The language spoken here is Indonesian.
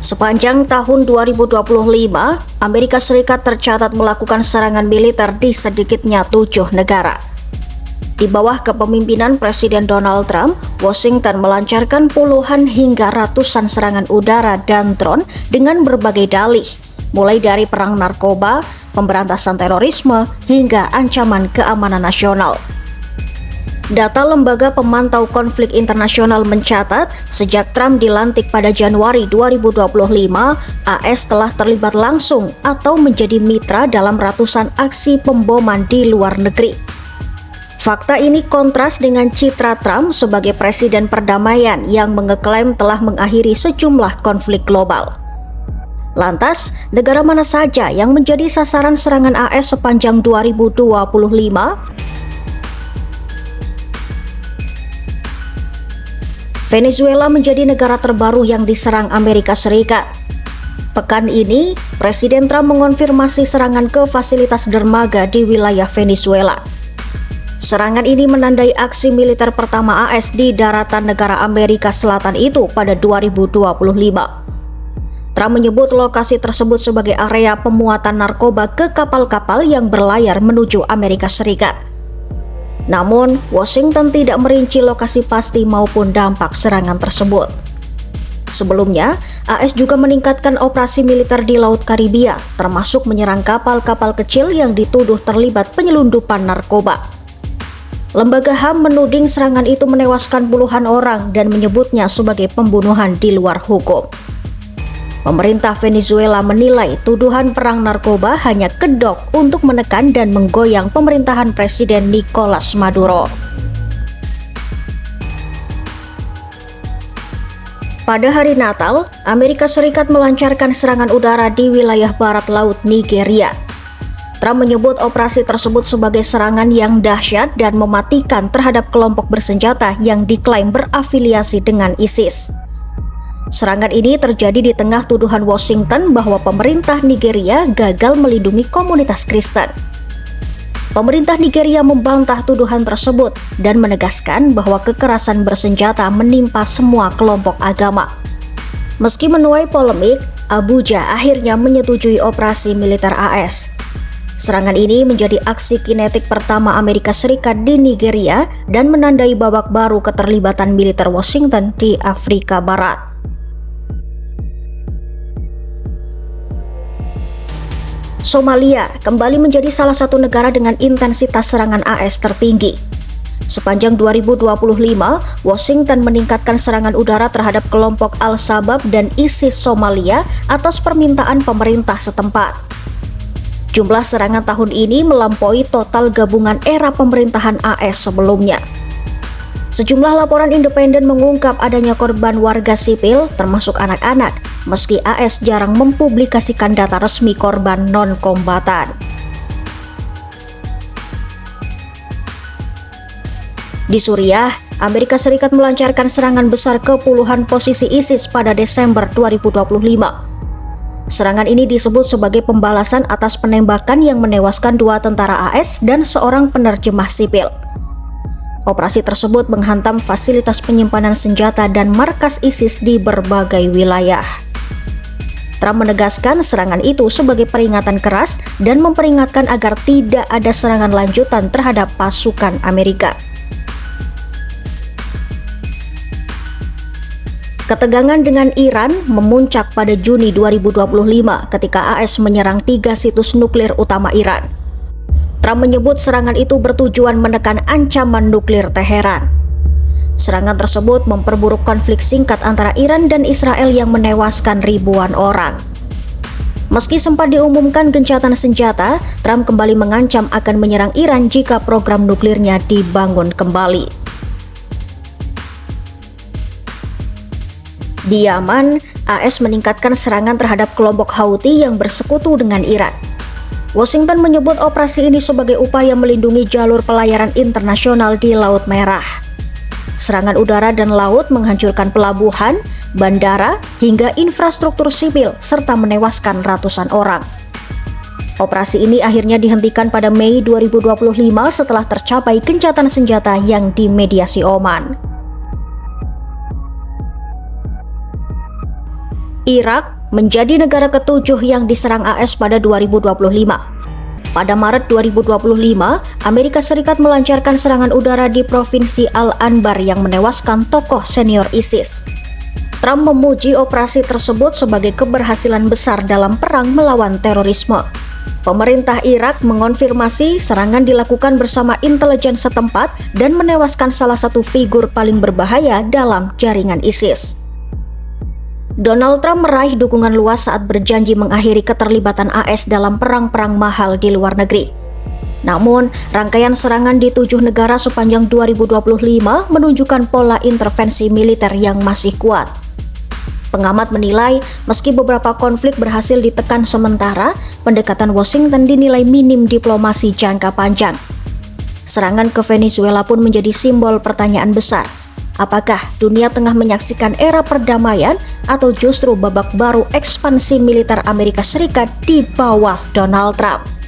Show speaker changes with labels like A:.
A: Sepanjang tahun 2025, Amerika Serikat tercatat melakukan serangan militer di sedikitnya 7 negara. Di bawah kepemimpinan Presiden Donald Trump, Washington melancarkan puluhan hingga ratusan serangan udara dan drone dengan berbagai dalih, mulai dari perang narkoba, pemberantasan terorisme, hingga ancaman keamanan nasional. Data Lembaga Pemantau Konflik Internasional mencatat, sejak Trump dilantik pada Januari 2025, AS telah terlibat langsung atau menjadi mitra dalam ratusan aksi pemboman di luar negeri. Fakta ini kontras dengan citra Trump sebagai presiden perdamaian yang mengeklaim telah mengakhiri sejumlah konflik global. Lantas, negara mana saja yang menjadi sasaran serangan AS sepanjang 2025? Venezuela menjadi negara terbaru yang diserang Amerika Serikat. Pekan ini, Presiden Trump mengonfirmasi serangan ke fasilitas dermaga di wilayah Venezuela. Serangan ini menandai aksi militer pertama AS di daratan negara Amerika Selatan itu pada 2025. Trump menyebut lokasi tersebut sebagai area pemuatan narkoba ke kapal-kapal yang berlayar menuju Amerika Serikat. Namun, Washington tidak merinci lokasi pasti maupun dampak serangan tersebut. Sebelumnya, AS juga meningkatkan operasi militer di Laut Karibia, termasuk menyerang kapal-kapal kecil yang dituduh terlibat penyelundupan narkoba. Lembaga HAM menuding serangan itu menewaskan puluhan orang dan menyebutnya sebagai pembunuhan di luar hukum. Pemerintah Venezuela menilai tuduhan perang narkoba hanya kedok untuk menekan dan menggoyang pemerintahan Presiden Nicolas Maduro. Pada hari Natal, Amerika Serikat melancarkan serangan udara di wilayah barat laut Nigeria. Trump menyebut operasi tersebut sebagai serangan yang dahsyat dan mematikan terhadap kelompok bersenjata yang diklaim berafiliasi dengan ISIS. Serangan ini terjadi di tengah tuduhan Washington bahwa pemerintah Nigeria gagal melindungi komunitas Kristen. Pemerintah Nigeria membantah tuduhan tersebut dan menegaskan bahwa kekerasan bersenjata menimpa semua kelompok agama. Meski menuai polemik, Abuja akhirnya menyetujui operasi militer AS. Serangan ini menjadi aksi kinetik pertama Amerika Serikat di Nigeria dan menandai babak baru keterlibatan militer Washington di Afrika Barat. Somalia kembali menjadi salah satu negara dengan intensitas serangan AS tertinggi. Sepanjang 2025, Washington meningkatkan serangan udara terhadap kelompok Al-Shabaab dan ISIS Somalia atas permintaan pemerintah setempat. Jumlah serangan tahun ini melampaui total gabungan era pemerintahan AS sebelumnya. Sejumlah laporan independen mengungkap adanya korban warga sipil, termasuk anak-anak, meski AS jarang mempublikasikan data resmi korban non-kombatan. Di Suriah, Amerika Serikat melancarkan serangan besar ke puluhan posisi ISIS pada Desember 2025. Serangan ini disebut sebagai pembalasan atas penembakan yang menewaskan 2 tentara AS dan seorang penerjemah sipil. Operasi tersebut menghantam fasilitas penyimpanan senjata dan markas ISIS di berbagai wilayah. Trump menegaskan serangan itu sebagai peringatan keras dan memperingatkan agar tidak ada serangan lanjutan terhadap pasukan Amerika. Ketegangan dengan Iran memuncak pada Juni 2025 ketika AS menyerang 3 situs nuklir utama Iran. Trump menyebut serangan itu bertujuan menekan ancaman nuklir Teheran. Serangan tersebut memperburuk konflik singkat antara Iran dan Israel yang menewaskan ribuan orang. Meski sempat diumumkan gencatan senjata, Trump kembali mengancam akan menyerang Iran jika program nuklirnya dibangun kembali. Di Yaman, AS meningkatkan serangan terhadap kelompok Houthi yang bersekutu dengan Iran. Washington menyebut operasi ini sebagai upaya melindungi jalur pelayaran internasional di Laut Merah. Serangan udara dan laut menghancurkan pelabuhan, bandara, hingga infrastruktur sipil serta menewaskan ratusan orang. Operasi ini akhirnya dihentikan pada Mei 2025 setelah tercapai gencatan senjata yang dimediasi Oman. Irak menjadi negara ketujuh yang diserang AS pada 2025. Pada Maret 2025, Amerika Serikat melancarkan serangan udara di Provinsi Al-Anbar yang menewaskan tokoh senior ISIS. Trump memuji operasi tersebut sebagai keberhasilan besar dalam perang melawan terorisme. Pemerintah Irak mengonfirmasi serangan dilakukan bersama intelijen setempat dan menewaskan salah satu figur paling berbahaya dalam jaringan ISIS. Donald Trump meraih dukungan luas saat berjanji mengakhiri keterlibatan AS dalam perang-perang mahal di luar negeri. Namun, rangkaian serangan di 7 negara sepanjang 2025 menunjukkan pola intervensi militer yang masih kuat. Pengamat menilai, meski beberapa konflik berhasil ditekan sementara, pendekatan Washington dinilai minim diplomasi jangka panjang. Serangan ke Venezuela pun menjadi simbol pertanyaan besar. Apakah dunia tengah menyaksikan era perdamaian atau justru babak baru ekspansi militer Amerika Serikat di bawah Donald Trump?